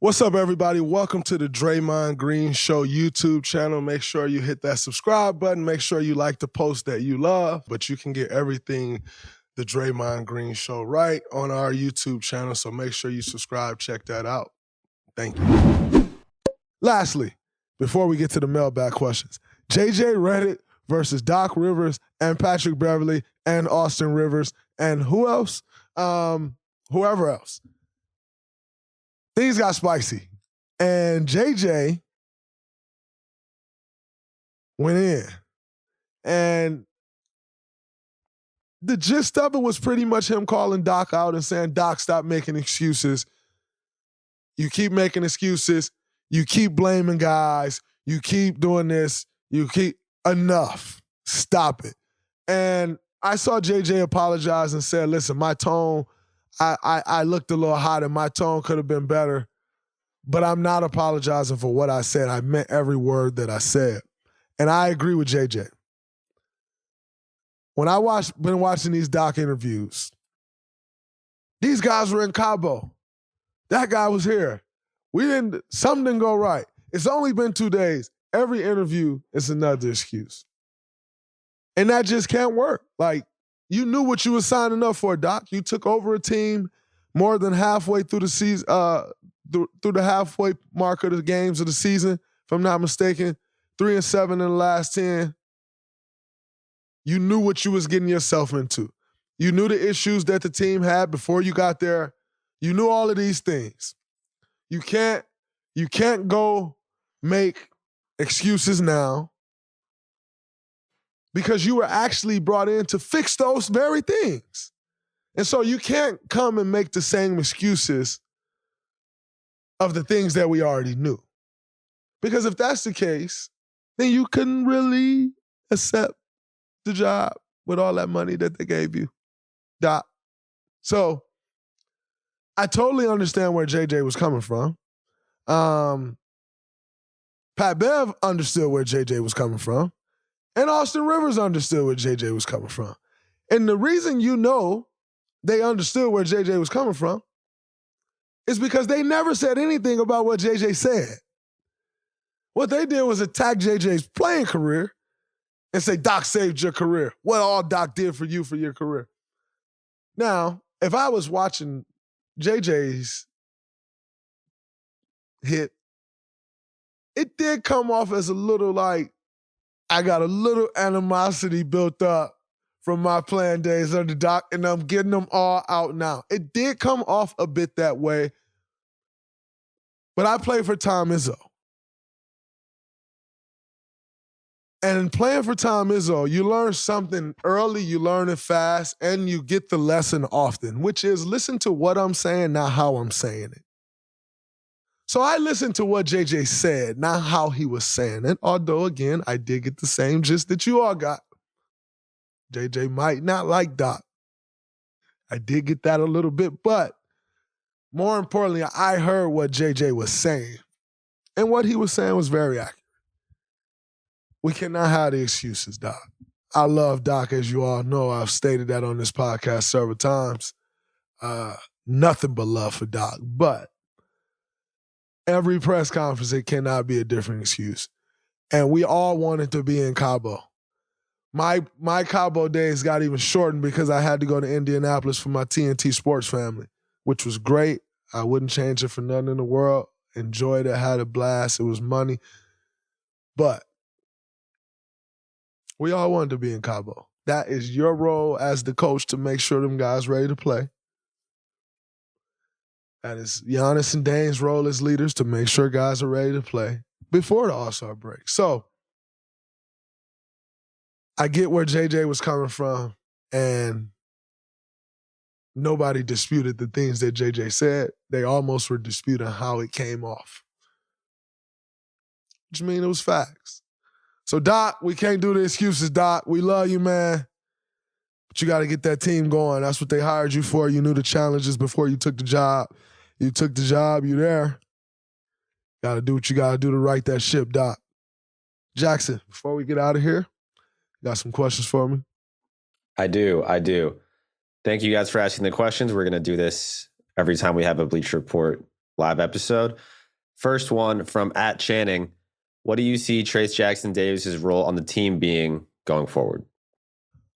What's up, everybody? Welcome to the Draymond Green Show YouTube channel. Make sure you hit that subscribe button. Make sure you like the post that you love. But you can get everything the Draymond Green Show right on our YouTube channel. So make sure you subscribe. Check that out. Thank you. Lastly, before we get to the mailbag questions, JJ Redick versus Doc Rivers and Patrick Beverley and Austin Rivers and who else? Whoever else. Things got spicy. And JJ went in. And the gist of it was pretty much him calling Doc out and saying, Doc, stop making excuses. You keep making excuses. You keep blaming guys. You keep doing this. Enough. Stop it. And I saw JJ apologize and said, listen, my tone, I looked a little hot and my tone could have been better, but I'm not apologizing for what I said. I meant every word that I said. And I agree with JJ. When been watching these Doc interviews, these guys were in Cabo. That guy was here. Something didn't go right. It's only been 2 days. Every interview is another excuse. And that just can't work. Like, you knew what you were signing up for, Doc. You took over a team more than halfway through the season, through the halfway mark of the games of the season, if I'm not mistaken. 3-7 in the last 10. You knew what you was getting yourself into. You knew the issues that the team had before you got there. You knew all of these things. You can't go make excuses now, because you were actually brought in to fix those very things. And so you can't come and make the same excuses of the things that we already knew. Because if that's the case, then you couldn't really accept the job with all that money that they gave you, Doc. So I totally understand where JJ was coming from. Pat Bev understood where JJ was coming from. And Austin Rivers understood where JJ was coming from. And the reason they understood where JJ was coming from is because they never said anything about what JJ said. What they did was attack JJ's playing career and say, Doc saved your career. What all Doc did for you for your career. Now, if I was watching JJ's hit, it did come off as a little like, I got a little animosity built up from my playing days under Doc, and I'm getting them all out now. It did come off a bit that way, but I played for Tom Izzo. And in playing for Tom Izzo, you learn something early, you learn it fast, and you get the lesson often, which is listen to what I'm saying, not how I'm saying it. So I listened to what JJ said, not how he was saying it, although, again, I did get the same gist that you all got. JJ might not like Doc. I did get that a little bit, but more importantly, I heard what JJ was saying. And what he was saying was very accurate. We cannot have the excuses, Doc. I love Doc, as you all know. I've stated that on this podcast several times. Nothing but love for Doc, but every press conference, it cannot be a different excuse. And we all wanted to be in Cabo. My Cabo days got even shortened because I had to go to Indianapolis for my TNT sports family, which was great. I wouldn't change it for nothing in the world. Enjoyed it, had a blast. It was money. But we all wanted to be in Cabo. That is your role as the coach to make sure them guys ready to play. That is Giannis and Dane's role as leaders to make sure guys are ready to play before the All-Star break. So I get where JJ was coming from, and nobody disputed the things that JJ said. They almost were disputing how it came off. Which means it was facts. So, Doc, we can't do the excuses, Doc. We love you, man. But you got to get that team going. That's what they hired you for. You knew the challenges before you took the job. You took the job, you there. Got to do what you got to do to right that ship, Doc. Jackson, before we get out of here, you got some questions for me? I do. Thank you guys for asking the questions. We're going to do this every time we have a Bleacher Report live episode. First one from @Channing. What do you see Trayce Jackson-Davis's role on the team being going forward?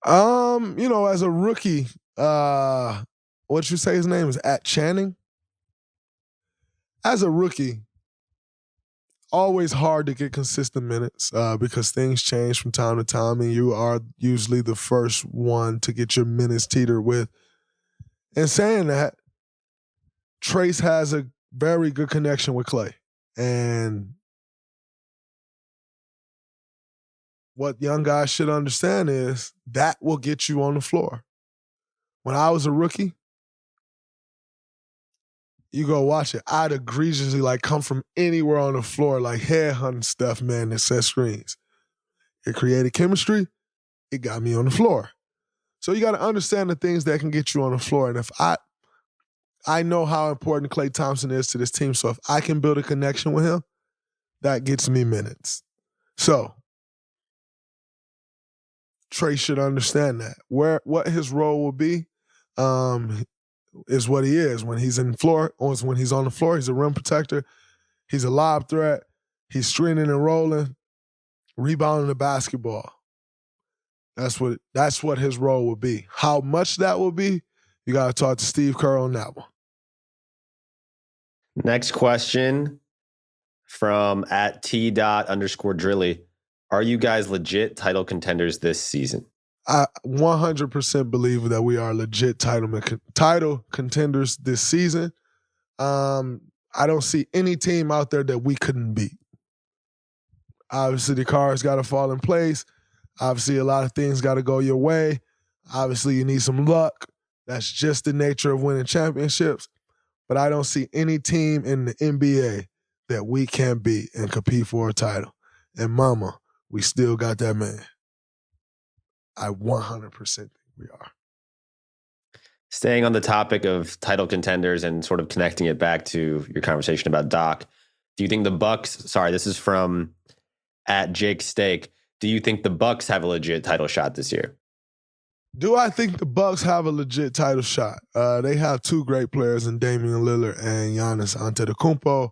As a rookie, what you say his name is @Channing? As a rookie, always hard to get consistent minutes because things change from time to time, and you are usually the first one to get your minutes teetered with. And saying that, Trayce has a very good connection with Klay. And what young guys should understand is that will get you on the floor. When I was a rookie, you go watch it. I'd egregiously come from anywhere on the floor, headhunting stuff, man, that set screens. It created chemistry. It got me on the floor. So you got to understand the things that can get you on the floor. And if I know how important Klay Thompson is to this team, so if I can build a connection with him, that gets me minutes. So Trey should understand that. What his role will be is what he is. When he's on the floor, he's a rim protector. He's a lob threat. He's screening and rolling, rebounding the basketball. That's what his role will be. How much that will be, you got to talk to Steve Kerr on that one. Next question from @T._Drilly. Are you guys legit title contenders this season? I 100% believe that we are legit title contenders this season. I don't see any team out there that we couldn't beat. Obviously, the cards got to fall in place. Obviously, a lot of things got to go your way. Obviously, you need some luck. That's just the nature of winning championships. But I don't see any team in the NBA that we can't beat and compete for a title. And mama, we still got that man. I 100% think we are. Staying on the topic of title contenders and sort of connecting it back to your conversation about Doc, do you think the Bucks, this is from @JakeSteak, do you think the Bucks have a legit title shot this year? Do I think the Bucks have a legit title shot? They have two great players in Damian Lillard and Giannis Antetokounmpo.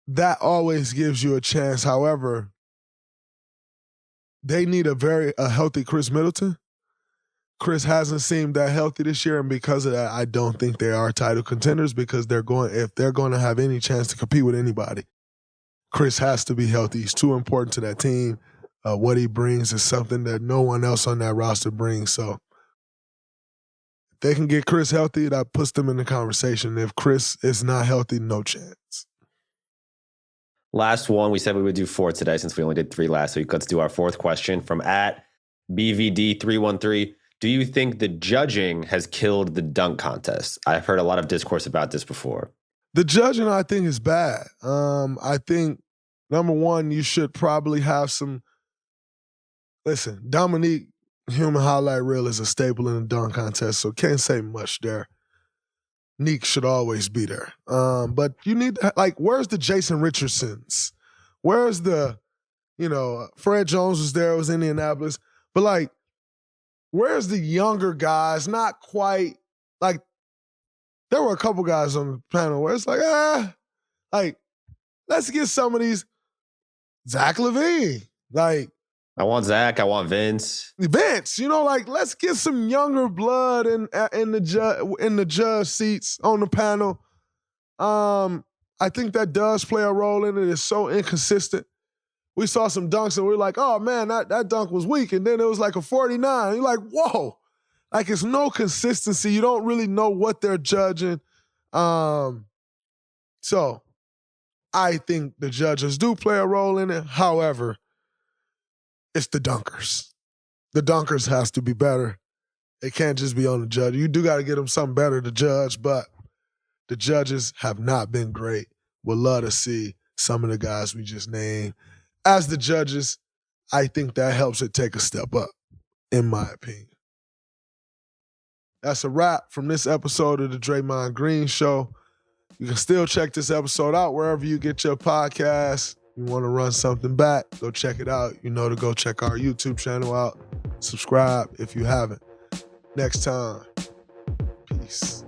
That always gives you a chance. However, they need a healthy Chris Middleton. Chris hasn't seemed that healthy this year, and because of that, I don't think they are title contenders because if they're going to have any chance to compete with anybody, Chris has to be healthy. He's too important to that team. What he brings is something that no one else on that roster brings. So if they can get Chris healthy, that puts them in the conversation. If Chris is not healthy, no chance. Last one. We said we would do 4 today since we only did 3 last week. Let's do our 4th question from @BVD313. Do you think the judging has killed the dunk contest? I've heard a lot of discourse about this before. The judging, I think, is bad. I think, number one, you should probably have some. Listen, Dominique Human Highlight Reel is a staple in the dunk contest, so can't say much there. Neek should always be there. But you need, where's the Jason Richardsons? Where's the, Fred Jones was there, it was Indianapolis. But, where's the younger guys? Not quite, there were a couple guys on the panel where it's let's get some of these, Zach LaVine, I want Zach. I want Vince. Let's get some younger blood in the judge seats on the panel. I think that does play a role in it. It's so inconsistent. We saw some dunks and we were like, oh man, that dunk was weak. And then it was a 49. You're like, whoa. It's no consistency. You don't really know what they're judging. So I think the judges do play a role in it. However, it's the dunkers. The dunkers has to be better. It can't just be on the judge. You do got to get them something better to judge, but the judges have not been great. Would love to see some of the guys we just named as the judges. I think that helps it take a step up, in my opinion. That's a wrap from this episode of the Draymond Green Show. You can still check this episode out wherever you get your podcasts. You want to run something back, go check it out. To go check our YouTube channel out. Subscribe if you haven't. Next time, peace.